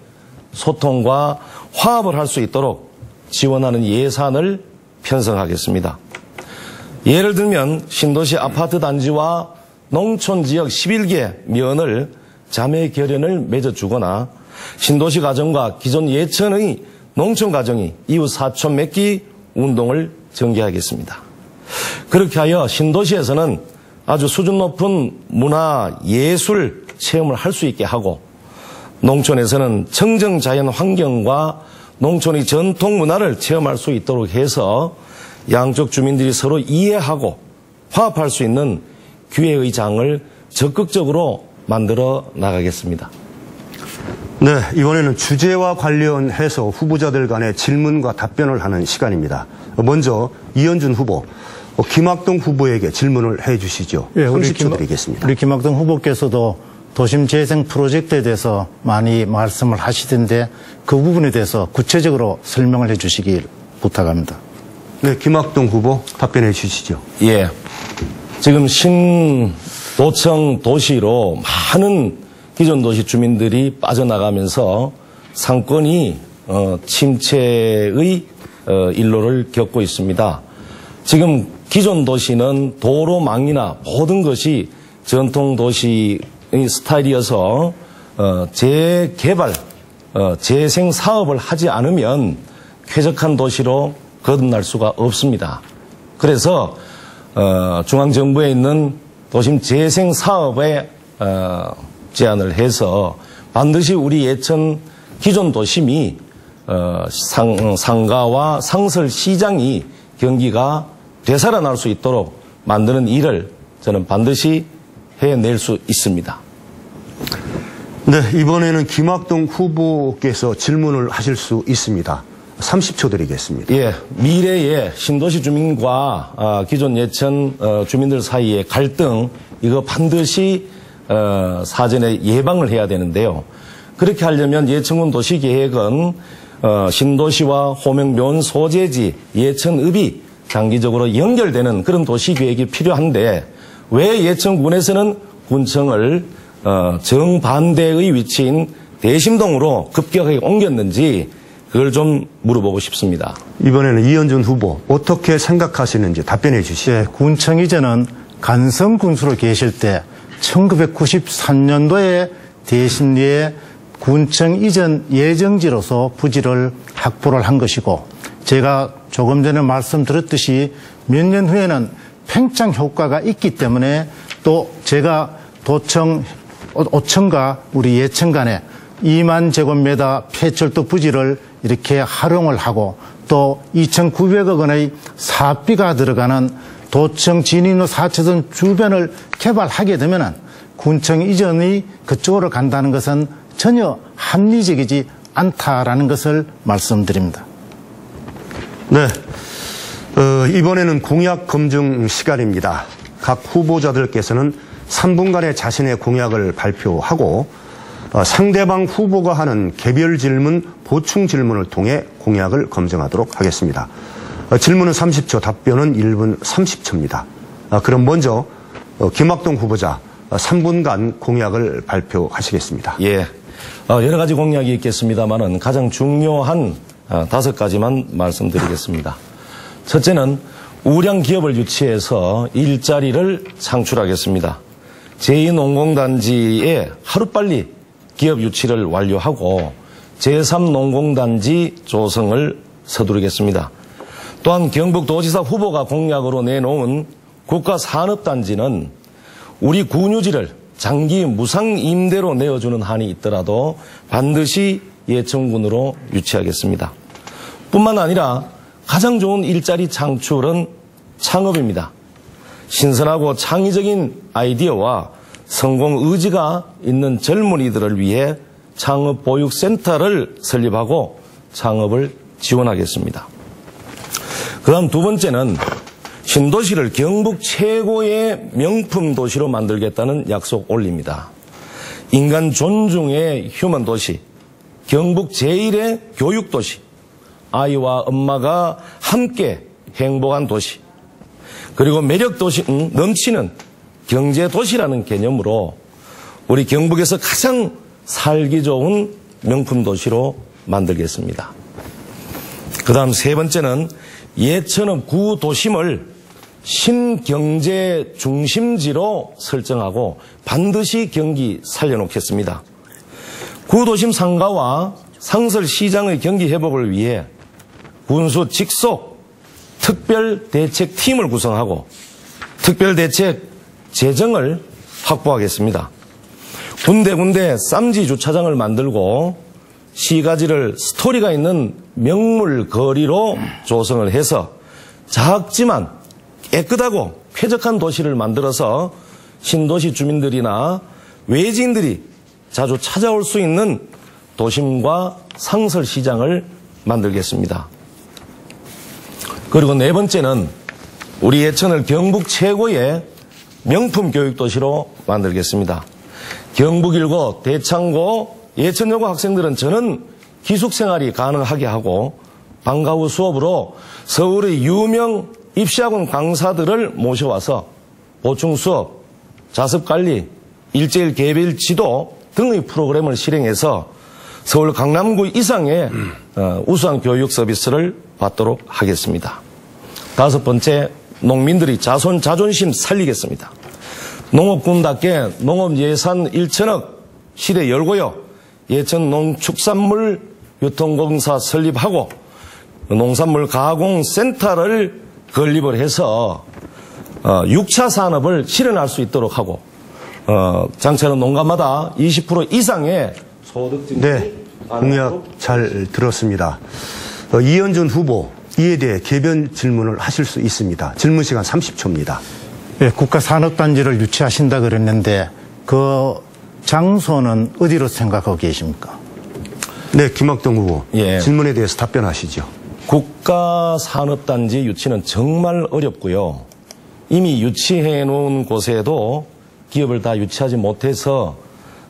Speaker 3: 소통과 화합을 할 수 있도록 지원하는 예산을 편성하겠습니다. 예를 들면 신도시 아파트 단지와 농촌 지역 11개 면을 자매 결연을 맺어주거나 신도시 가정과 기존 예천의 농촌 가정이 이웃 사촌 맺기 운동을 전개하겠습니다. 그렇게 하여 신도시에서는 아주 수준 높은 문화, 예술 체험을 할 수 있게 하고 농촌에서는 청정자연 환경과 농촌의 전통 문화를 체험할 수 있도록 해서 양쪽 주민들이 서로 이해하고 화합할 수 있는 기회의 장을 적극적으로 만들어 나가겠습니다.
Speaker 1: 네, 이번에는 주제와 관련해서 후보자들 간의 질문과 답변을 하는 시간입니다. 먼저 이현준 후보, 김학동 후보에게 질문을 해 주시죠.
Speaker 2: 예,
Speaker 1: 30초 드리겠습니다.
Speaker 2: 우리 김학동 후보께서도 도심 재생 프로젝트에 대해서 많이 말씀을 하시던데 그 부분에 대해서 구체적으로 설명을 해 주시길 부탁합니다.
Speaker 1: 네, 김학동 후보 답변해 주시죠.
Speaker 3: 예. 지금 신도청 도시로 많은 기존 도시 주민들이 빠져나가면서 상권이 침체의 일로를 겪고 있습니다. 지금 기존 도시는 도로망이나 모든 것이 전통 도시의 스타일이어서 재개발, 재생 사업을 하지 않으면 쾌적한 도시로 거듭날 수가 없습니다. 그래서 중앙정부에 있는 도심 재생 사업에 제안을 해서 반드시 우리 예천 기존 도심이 상가와 상설 시장이 경기가 되살아날 수 있도록 만드는 일을 저는 반드시 해낼 수 있습니다.
Speaker 1: 네, 이번에는 김학동 후보께서 질문을 하실 수 있습니다. 30초 드리겠습니다.
Speaker 3: 예, 미래의 신도시 주민과 기존 예천 주민들 사이의 갈등, 이거 반드시 사전에 예방을 해야 되는데요. 그렇게 하려면 예천군 도시계획은 신도시와 호명묘원 소재지 예천읍이 장기적으로 연결되는 그런 도시계획이 필요한데, 왜 예천군에서는 군청을 정반대의 위치인 대심동으로 급격하게 옮겼는지 그걸 좀 물어보고 싶습니다.
Speaker 1: 이번에는 이현준 후보 어떻게 생각하시는지 답변해 주시죠.
Speaker 2: 네, 군청 이전은 간성군수로 계실 때 1993년도에 대심리에 군청 이전 예정지로서 부지를 확보를 한 것이고, 제가 조금 전에 말씀드렸듯이 몇 년 후에는 팽창 효과가 있기 때문에 또 제가 오청과 우리 예천 간에 2만 제곱미터 폐철도 부지를 이렇게 활용을 하고, 또 2,900억 원의 사업비가 들어가는 도청 진인로 4차선 주변을 개발하게 되면 군청 이전이 그쪽으로 간다는 것은 전혀 합리적이지 않다라는 것을 말씀드립니다.
Speaker 1: 네, 이번에는 공약 검증 시간입니다. 각 후보자들께서는 3분간의 자신의 공약을 발표하고 상대방 후보가 하는 개별 질문, 보충 질문을 통해 공약을 검증하도록 하겠습니다. 질문은 30초, 답변은 1분 30초입니다. 그럼 먼저 김학동 후보자 3분간 공약을 발표하시겠습니다.
Speaker 3: 예, 여러 가지 공약이 있겠습니다만은 가장 중요한 5가지만 말씀드리겠습니다. 첫째는 우량 기업을 유치해서 일자리를 창출하겠습니다. 제2농공단지에 하루빨리 기업 유치를 완료하고 제3농공단지 조성을 서두르겠습니다. 또한 경북도지사 후보가 공약으로 내놓은 국가산업단지는 우리 군유지를 장기 무상 임대로 내어주는 한이 있더라도 반드시 예천군으로 유치하겠습니다. 뿐만 아니라 가장 좋은 일자리 창출은 창업입니다. 신선하고 창의적인 아이디어와 성공 의지가 있는 젊은이들을 위해 창업보육센터를 설립하고 창업을 지원하겠습니다. 그다음 두 번째는 신도시를 경북 최고의 명품 도시로 만들겠다는 약속 올립니다. 인간 존중의 휴먼 도시, 경북 제1의 교육 도시, 아이와 엄마가 함께 행복한 도시, 그리고 매력 도시 넘치는 경제 도시라는 개념으로 우리 경북에서 가장 살기 좋은 명품 도시로 만들겠습니다. 그다음 세 번째는 예천읍 구도심을 신경제 중심지로 설정하고 반드시 경기 살려놓겠습니다. 구도심 상가와 상설시장의 경기 회복을 위해 군수 직속 특별대책팀을 구성하고 특별대책 재정을 확보하겠습니다. 군데군데 쌈지 주차장을 만들고 시가지를 스토리가 있는 명물 거리로 조성을 해서 작지만 깨끗하고 쾌적한 도시를 만들어서 신도시 주민들이나 외지인들이 자주 찾아올 수 있는 도심과 상설시장을 만들겠습니다. 그리고 네 번째는 우리 예천을 경북 최고의 명품 교육도시로 만들겠습니다. 경북 1고, 대창고, 예천여고 학생들은 저는 기숙생활이 가능하게 하고 방과 후 수업으로 서울의 유명 입시학원 강사들을 모셔와서 보충 수업, 자습관리, 일제일 개별 지도 등의 프로그램을 실행해서 서울 강남구 이상의 우수한 교육 서비스를 받도록 하겠습니다. 5번째, 농민들의 자존심 살리겠습니다. 농업군답게 농업예산 1천억 시대 열고요. 예천 농축산물 유통공사 설립하고 농산물 가공센터를 건립을 해서 6차 산업을 실현할 수 있도록 하고 장차는 농가마다 20% 이상의 소득 증대.
Speaker 1: 네, 공약 잘 들었습니다. 이현준 후보, 이에 대해 개변 질문을 하실 수 있습니다. 질문 시간 30초입니다.
Speaker 2: 예, 국가산업단지를 유치하신다 그랬는데 그 장소는 어디로 생각하고 계십니까?
Speaker 1: 네, 김학동 후보.
Speaker 3: 예.
Speaker 1: 질문에 대해서 답변하시죠.
Speaker 3: 국가산업단지 유치는 정말 어렵고요. 이미 유치해 놓은 곳에도 기업을 다 유치하지 못해서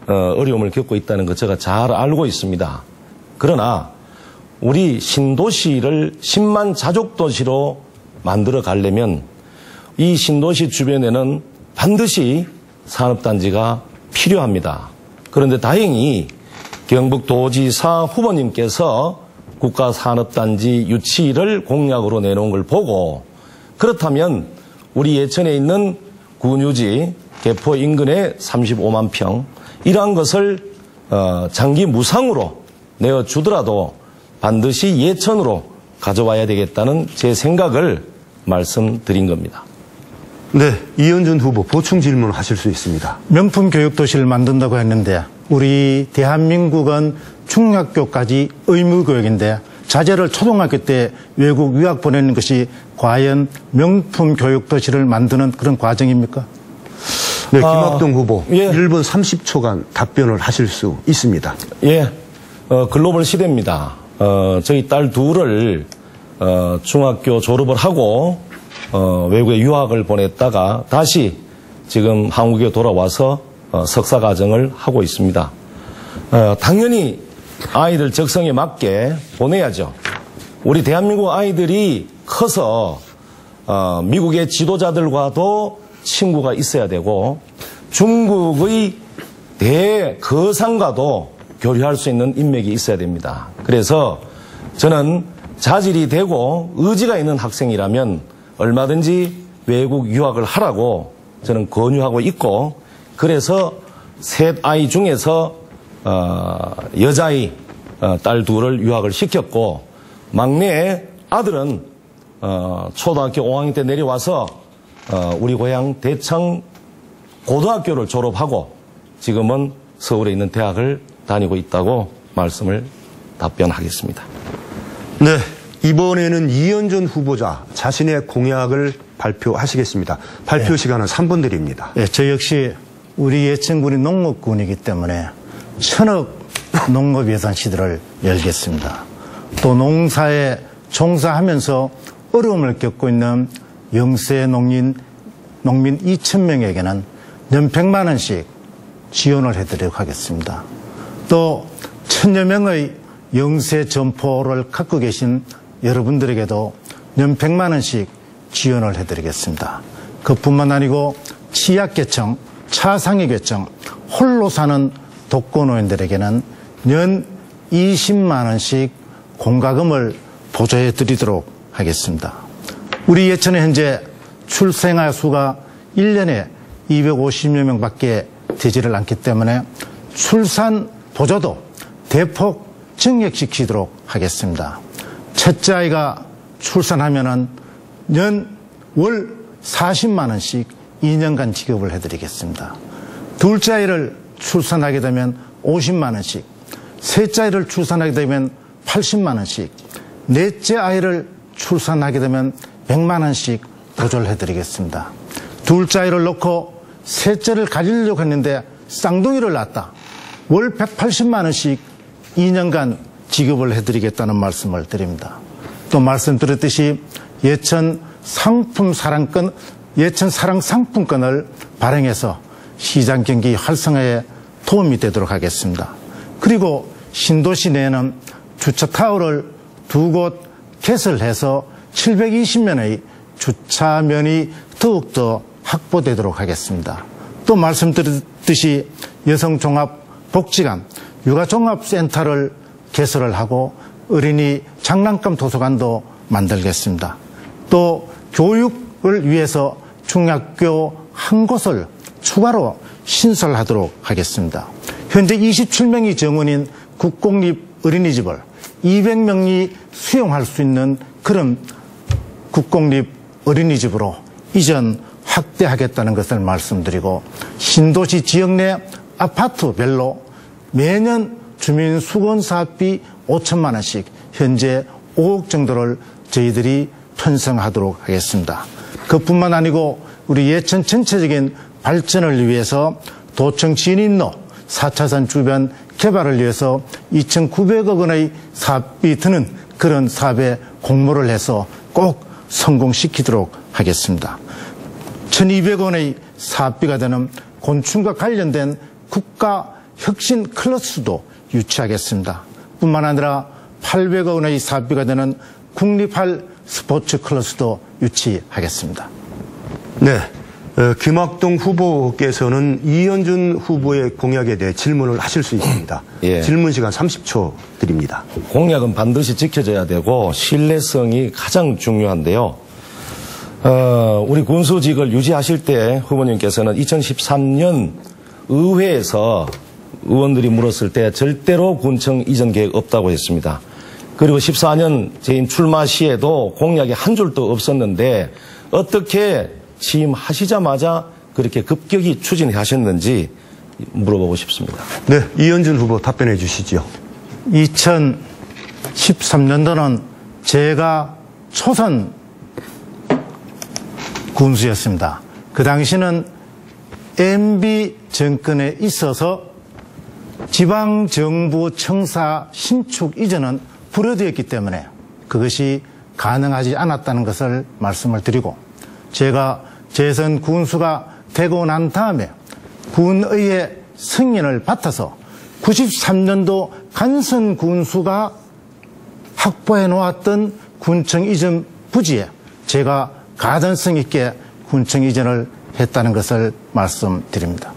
Speaker 3: 어려움을 겪고 있다는 것 제가 잘 알고 있습니다. 그러나 우리 신도시를 10만 자족도시로 만들어 가려면 이 신도시 주변에는 반드시 산업단지가 필요합니다. 그런데 다행히 경북도지사 후보님께서 국가산업단지 유치를 공약으로 내놓은 걸 보고 그렇다면 우리 예천에 있는 군유지 개포 인근의 35만 평 이러한 것을 장기 무상으로 내어주더라도 반드시 예천으로 가져와야 되겠다는 제 생각을 말씀드린 겁니다.
Speaker 1: 네, 이현준 후보 보충 질문 하실 수 있습니다.
Speaker 2: 명품 교육도시를 만든다고 했는데 우리 대한민국은 중학교까지 의무교육인데 자제를 초등학교 때 외국 유학 보내는 것이 과연 명품 교육도시를 만드는 그런 과정입니까?
Speaker 1: 네, 김학동 후보.
Speaker 3: 예.
Speaker 1: 1분 30초간 답변을 하실 수 있습니다.
Speaker 3: 예, 글로벌 시대입니다. 저희 딸 둘을 중학교 졸업을 하고 외국에 유학을 보냈다가 다시 지금 한국에 돌아와서 석사 과정을 하고 있습니다. 당연히 아이들 적성에 맞게 보내야죠. 우리 대한민국 아이들이 커서 미국의 지도자들과도 친구가 있어야 되고 중국의 대거상과도 교류할 수 있는 인맥이 있어야 됩니다. 그래서 저는 자질이 되고 의지가 있는 학생이라면 얼마든지 외국 유학을 하라고 저는 권유하고 있고 그래서 셋 아이 중에서 여자아이 딸 둘을 유학을 시켰고 막내 아들은 초등학교 5학년 때 내려와서 우리 고향 대창 고등학교를 졸업하고 지금은 서울에 있는 대학을 다니고 있다고 말씀을 답변하겠습니다.
Speaker 1: 네, 이번에는 이현준 후보자 자신의 공약을 발표하시겠습니다. 발표 시간은 3분 드립니다.
Speaker 2: 예, 저 역시 우리 예천군이 농업군이기 때문에 1000억 농업예산 시대를 열겠습니다. 또 농사에 종사하면서 어려움을 겪고 있는 영세 농민 2000명에게는 연 100만 원씩 지원을 해드리도록 하겠습니다. 또 1000여 명의 영세 점포를 갖고 계신 여러분들에게도 연 100만 원씩 지원을 해드리겠습니다. 그뿐만 아니고 취약계층, 차상위 계층, 홀로 사는 독거노인들에게는 연 20만 원씩 공과금을 보조해 드리도록 하겠습니다. 우리 예천에 현재 출생아 수가 1년에 250여 명밖에 되지를 않기 때문에 출산 보조도 대폭 증액시키도록 하겠습니다. 첫째 아이가 출산하면은 월 40만 원씩 2년간 지급을 해드리겠습니다. 둘째 아이를 출산하게 되면 50만 원씩, 셋째 아이를 출산하게 되면 80만 원씩, 넷째 아이를 출산하게 되면 100만 원씩 보조를 해드리겠습니다. 둘째 아이를 놓고 셋째를 가지려고 했는데 쌍둥이를 낳았다. 월 180만 원씩 2년간 지급을 해드리겠다는 말씀을 드립니다. 또 말씀드렸듯이 예천 사랑 상품권을 발행해서 시장 경기 활성화에 도움이 되도록 하겠습니다. 그리고 신도시 내에는 주차 타워를 2곳 개설해서 720면의 주차면이 더욱더 확보되도록 하겠습니다. 또 말씀드렸듯이 여성종합복지관, 육아종합센터를 개설을 하고 어린이 장난감 도서관도 만들겠습니다. 또 교육을 위해서 중학교 한 곳을 추가로 신설하도록 하겠습니다. 현재 27명이 정원인 국공립 어린이집을 200명이 수용할 수 있는 그런 국공립 어린이집으로 이전 확대하겠다는 것을 말씀드리고, 신도시 지역 내 아파트별로 매년 주민 수건 사업비 5천만 원씩 현재 5억 정도를 저희들이 편성하도록 하겠습니다. 그뿐만 아니고 우리 예천 전체적인 발전을 위해서 도청 진입로 4차선 주변 개발을 위해서 2,900억 원의 사업비 드는 그런 사업에 공모를 해서 꼭 성공시키도록 하겠습니다. 1,200원의 사업비가 되는 곤충과 관련된 국가 혁신 클러스도 유치하겠습니다. 뿐만 아니라 800억 원의 사업비가 되는 국립할 스포츠 클러스도 유치하겠습니다.
Speaker 1: 네. 김학동 후보께서는 이현준 후보의 공약에 대해 질문을 하실 수 있습니다.
Speaker 3: 예.
Speaker 1: 질문 시간 30초 드립니다.
Speaker 3: 공약은 반드시 지켜져야 되고 신뢰성이 가장 중요한데요. 우리 군수직을 유지하실 때 후보님께서는 2013년 의회에서 의원들이 물었을 때 절대로 군청 이전 계획 없다고 했습니다. 그리고 14년 재임 출마 시에도 공약이 한 줄도 없었는데 어떻게 취임하시자마자 그렇게 급격히 추진하셨는지 물어보고 싶습니다.
Speaker 1: 네, 이현준 후보 답변해 주시죠.
Speaker 2: 2013년도는 제가 초선 군수였습니다. 그 당시는 MB 정권에 있어서 지방정부 청사 신축 이전은 불허되었기 때문에 그것이 가능하지 않았다는 것을 말씀을 드리고, 제가 재선 군수가 되고 난 다음에 군의회 승인을 받아서 93년도 간선 군수가 확보해 놓았던 군청 이전 부지에 제가 가전성 있게 군청 이전을 했다는 것을 말씀드립니다.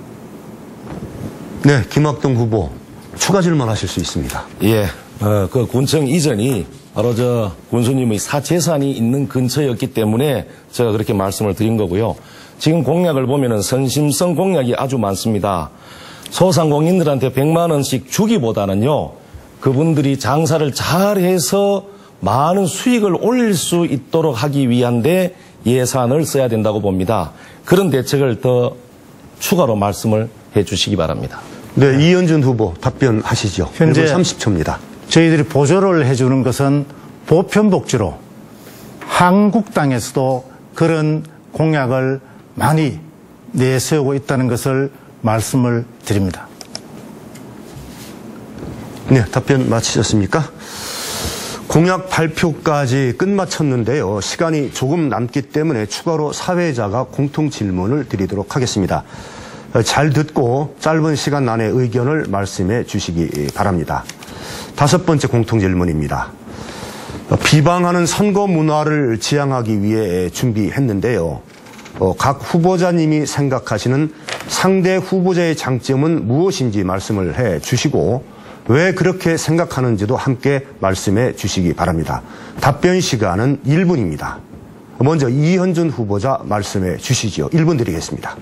Speaker 1: 네, 김학동 후보 추가 질문하실 수 있습니다.
Speaker 3: 예, 그 군청 이전이 바로 저 군수님의 사재산이 있는 근처였기 때문에 제가 그렇게 말씀을 드린 거고요. 지금 공약을 보면은 선심성 공약이 아주 많습니다. 소상공인들한테 100만 원씩 주기보다는요, 그분들이 장사를 잘해서 많은 수익을 올릴 수 있도록 하기 위한데 예산을 써야 된다고 봅니다. 그런 대책을 더 추가로 말씀을 해 주시기 바랍니다.
Speaker 1: 네, 이현준 후보 답변하시죠.
Speaker 2: 현재
Speaker 1: 30초입니다.
Speaker 2: 저희들이 보조를 해주는 것은 보편복지로 한국당에서도 그런 공약을 많이 내세우고 있다는 것을 말씀을 드립니다.
Speaker 1: 네, 답변 마치셨습니까? 공약 발표까지 끝마쳤는데요. 시간이 조금 남기 때문에 추가로 사회자가 공통 질문을 드리도록 하겠습니다. 잘 듣고 짧은 시간 안에 의견을 말씀해 주시기 바랍니다. 5번째 공통 질문입니다. 비방하는 선거 문화를 지향하기 위해 준비했는데요. 각 후보자님이 생각하시는 상대 후보자의 장점은 무엇인지 말씀을 해 주시고 왜 그렇게 생각하는지도 함께 말씀해 주시기 바랍니다. 답변 시간은 1분입니다. 먼저 이현준 후보자 말씀해 주시죠. 1분 드리겠습니다.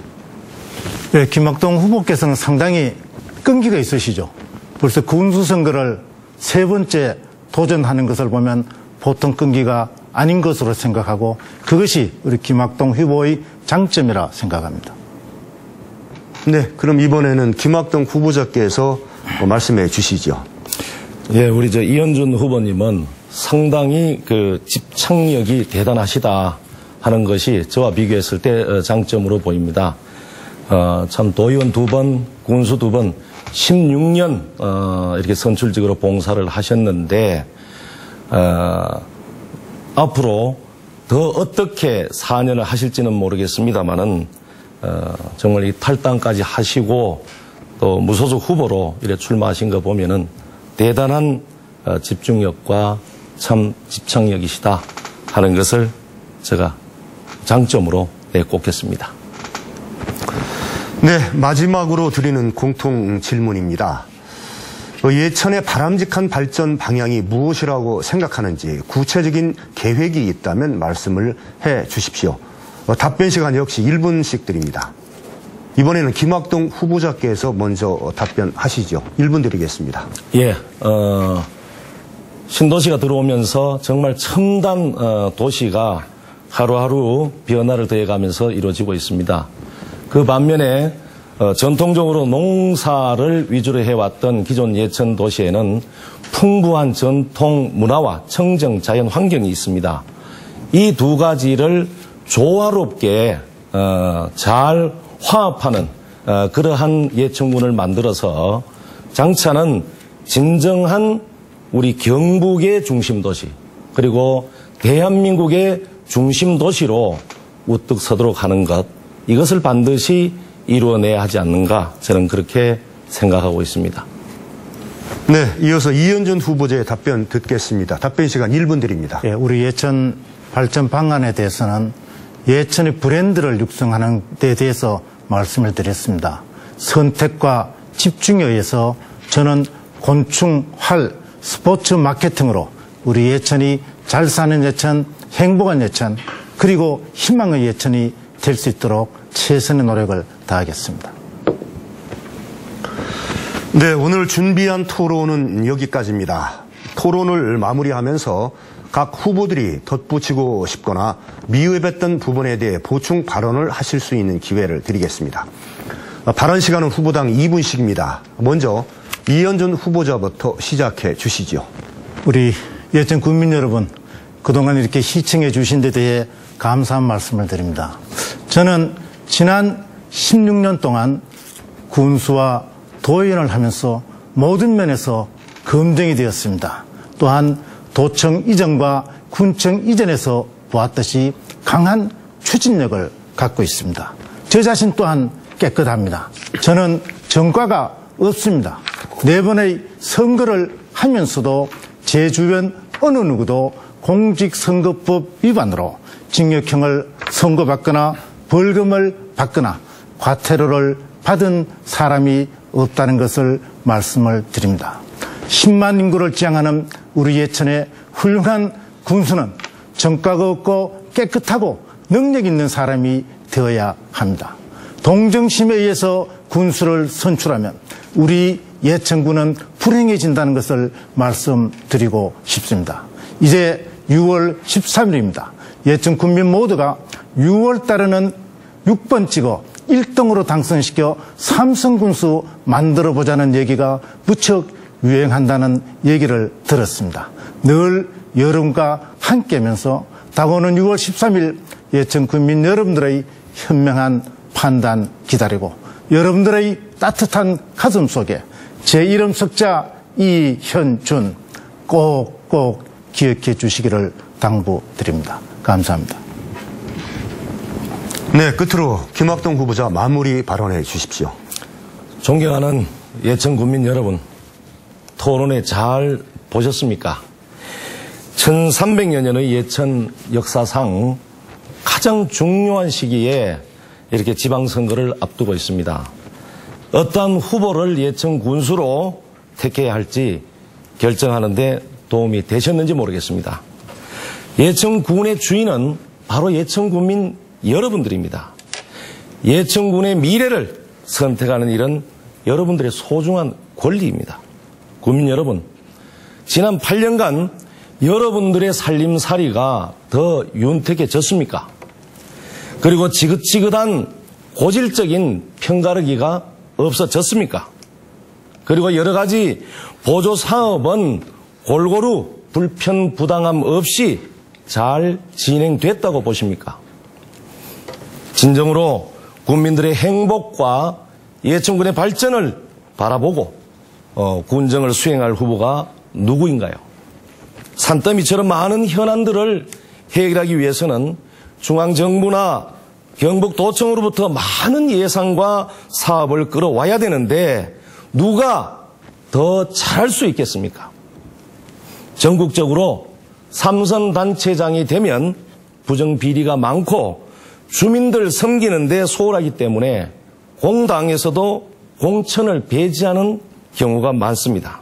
Speaker 2: 네, 김학동 후보께서는 상당히 끈기가 있으시죠. 벌써 군수선거를 3번째 도전하는 것을 보면 보통 끈기가 아닌 것으로 생각하고 그것이 우리 김학동 후보의 장점이라 생각합니다.
Speaker 1: 네, 그럼 이번에는 김학동 후보자께서 말씀해 주시죠.
Speaker 3: 예, 우리 저 이현준 후보님은 상당히 그 집착력이 대단하시다 하는 것이 저와 비교했을 때 장점으로 보입니다. 참 도의원 2번, 군수 2번, 16년 이렇게 선출직으로 봉사를 하셨는데 앞으로 더 어떻게 4년을 하실지는 모르겠습니다만은 정말 이 탈당까지 하시고 또 무소속 후보로 이렇게 출마하신 거 보면은 대단한 집중력과 참 집착력이시다 하는 것을 제가 장점으로 내꼽겠습니다.
Speaker 1: 네, 마지막으로 드리는 공통 질문입니다. 예천의 바람직한 발전 방향이 무엇이라고 생각하는지 구체적인 계획이 있다면 말씀을 해 주십시오. 답변 시간 역시 1분씩 드립니다. 이번에는 김학동 후보자께서 먼저 답변하시죠. 1분 드리겠습니다.
Speaker 3: 예, 신도시가 들어오면서 정말 첨단 도시가 하루하루 변화를 더해가면서 이루어지고 있습니다. 그 반면에 전통적으로 농사를 위주로 해왔던 기존 예천 도시에는 풍부한 전통 문화와 청정 자연 환경이 있습니다. 이 두 가지를 조화롭게 잘 화합하는 그러한 예천군을 만들어서 장차는 진정한 우리 경북의 중심 도시 그리고 대한민국의 중심 도시로 우뚝 서도록 하는 것, 이것을 반드시 이루어내야 하지 않는가, 저는 그렇게 생각하고 있습니다.
Speaker 1: 네, 이어서 이현준 후보자의 답변 듣겠습니다. 답변 시간 1분 드립니다.
Speaker 2: 예, 우리 예천 발전 방안에 대해서는 예천의 브랜드를 육성하는 데 대해서 말씀을 드렸습니다. 선택과 집중에 의해서 저는 곤충, 활, 스포츠 마케팅으로 우리 예천이 잘 사는 예천, 행복한 예천, 그리고 희망의 예천이 될 수 있도록 최선의 노력을 다하겠습니다.
Speaker 1: 네, 오늘 준비한 토론은 여기까지입니다. 토론을 마무리하면서 각 후보들이 덧붙이고 싶거나 미흡했던 부분에 대해 보충 발언을 하실 수 있는 기회를 드리겠습니다. 발언 시간은 후보당 2분씩입니다. 먼저 이현준 후보자부터 시작해 주시죠.
Speaker 2: 우리 예천 국민 여러분, 그동안 이렇게 시청해 주신 데 대해 감사한 말씀을 드립니다. 저는 지난 16년 동안 군수와 도의원을 하면서 모든 면에서 검증이 되었습니다. 또한 도청 이전과 군청 이전에서 보았듯이 강한 추진력을 갖고 있습니다. 저 자신 또한 깨끗합니다. 저는 전과가 없습니다. 4번의 선거를 하면서도 제 주변 어느 누구도 공직선거법 위반으로 징역형을 선고받거나 벌금을 받거나 과태료를 받은 사람이 없다는 것을 말씀을 드립니다. 10만 인구를 지향하는 우리 예천의 훌륭한 군수는 전과가 없고 깨끗하고 능력 있는 사람이 되어야 합니다. 동정심에 의해서 군수를 선출하면 우리 예천군은 불행해진다는 것을 말씀드리고 싶습니다. 이제 6월 13일입니다. 예천 군민 모두가 6월 달에는 6번 찍어 1등으로 당선시켜 삼성군수 만들어보자는 얘기가 무척 유행한다는 얘기를 들었습니다. 늘 여러분과 함께하면서 다가오는 6월 13일 예천 군민 여러분들의 현명한 판단 기다리고 여러분들의 따뜻한 가슴 속에 제 이름 석자 이현준 꼭꼭 기억해 주시기를 당부드립니다. 감사합니다.
Speaker 1: 네, 끝으로 김학동 후보자 마무리 발언해 주십시오.
Speaker 3: 존경하는 예천 군민 여러분, 토론회 잘 보셨습니까? 1300여년의 예천 역사상 가장 중요한 시기에 이렇게 지방선거를 앞두고 있습니다. 어떠한 후보를 예천 군수로 택해야 할지 결정하는데 도움이 되셨는지 모르겠습니다. 예천군의 주인은 바로 예천군민 여러분들입니다. 예천군의 미래를 선택하는 일은 여러분들의 소중한 권리입니다. 국민 여러분, 지난 8년간 여러분들의 살림살이가 더 윤택해졌습니까? 그리고 지긋지긋한 고질적인 편가르기가 없어졌습니까? 그리고 여러 가지 보조 사업은 골고루 불편 부당함 없이 잘 진행됐다고 보십니까? 진정으로 국민들의 행복과 예천군의 발전을 바라보고 군정을 수행할 후보가 누구인가요? 산더미처럼 많은 현안들을 해결하기 위해서는 중앙정부나 경북도청으로부터 많은 예산과 사업을 끌어와야 되는데 누가 더 잘할 수 있겠습니까? 전국적으로 삼선 단체장이 되면 부정비리가 많고 주민들 섬기는 데 소홀하기 때문에 공당에서도 공천을 배제하는 경우가 많습니다.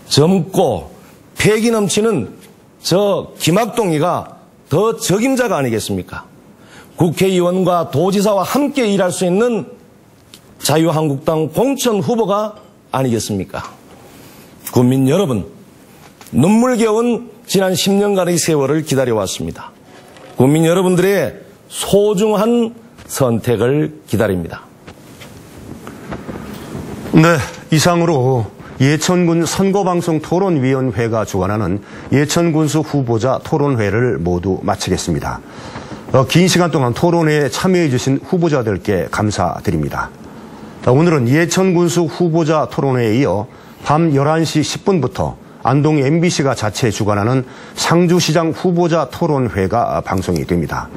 Speaker 3: 젊고 패기 넘치는 저 김학동이가 더 적임자가 아니겠습니까? 국회의원과 도지사와 함께 일할 수 있는 자유한국당 공천 후보가 아니겠습니까? 국민 여러분, 눈물겨운 지난 10년간의 세월을 기다려왔습니다. 국민 여러분들의 소중한 선택을 기다립니다.
Speaker 1: 네, 이상으로 예천군 선거방송 토론위원회가 주관하는 예천군수 후보자 토론회를 모두 마치겠습니다. 긴 시간 동안 토론회에 참여해 주신 후보자들께 감사드립니다. 오늘은 예천군수 후보자 토론회에 이어 밤 11시 10분부터 안동 MBC가 자체 주관하는 상주시장 후보자 토론회가 방송이 됩니다.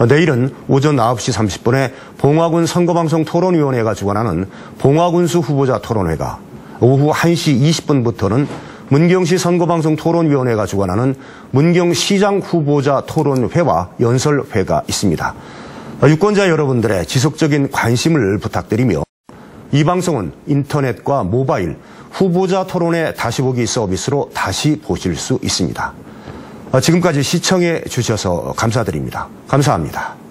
Speaker 1: 내일은 오전 9시 30분에 봉화군 선거방송 토론위원회가 주관하는 봉화군수 후보자 토론회가, 오후 1시 20분부터는 문경시 선거방송 토론위원회가 주관하는 문경시장 후보자 토론회와 연설회가 있습니다. 유권자 여러분들의 지속적인 관심을 부탁드리며 이 방송은 인터넷과 모바일 후보자 토론회 다시 보기 서비스로 다시 보실 수 있습니다. 지금까지 시청해 주셔서 감사드립니다. 감사합니다.